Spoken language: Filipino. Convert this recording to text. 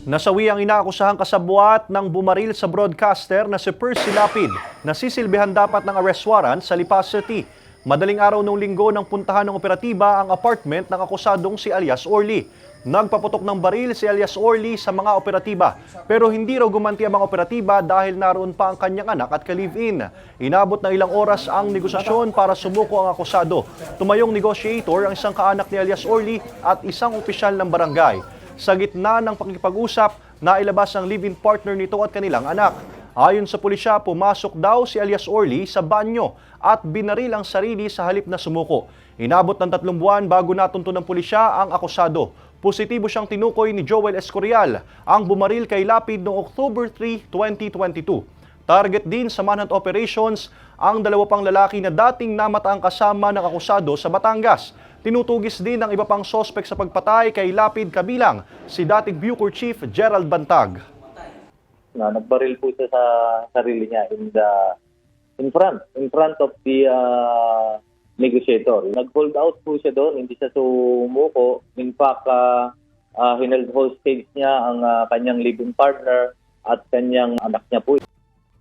Nasawi ang inaakusahang kasabwat ng bumaril sa broadcaster na si Percy Lapid na sisilbihan dapat ng arrest warrant sa Lipa City. Madaling araw noong linggo nang puntahan ng operatiba ang apartment ng akusadong si alias Orly. Nagpaputok ng baril si alias Orly sa mga operatiba pero hindi raw gumanti ang mga operatiba dahil naroon pa ang kanyang anak at ka-live-in. Inabot na ilang oras ang negosasyon para sumuko ang akusado. Tumayong negotiator ang isang kaanak ni alias Orly at isang opisyal ng barangay. Sa gitna ng pakikipag-usap, nailabas ang live-in partner nito at kanilang anak. Ayon sa pulisya, pumasok daw si alias Orly sa banyo at binaril ang sarili sa halip na sumuko. Inabot ng 3 buwan bago natunto ng pulisya ang akusado. Positibo siyang tinukoy ni Joel Escorial, ang bumaril kay Lapid noong October 3, 2022. Target din sa manhunt operations ang 2 pang lalaki na dating namataang kasama ng akusado sa Batangas. Tinutugis din ang iba pang sospek sa pagpatay kay Lapid kabilang si dating Bucor Chief Gerald Bantag. Nagbaril po siya sa sarili niya in front of the negotiator. Nag-hold out po siya doon, hindi siya sumuko. In fact, hineld hostage niya ang kanyang living partner at kanyang anak niya po.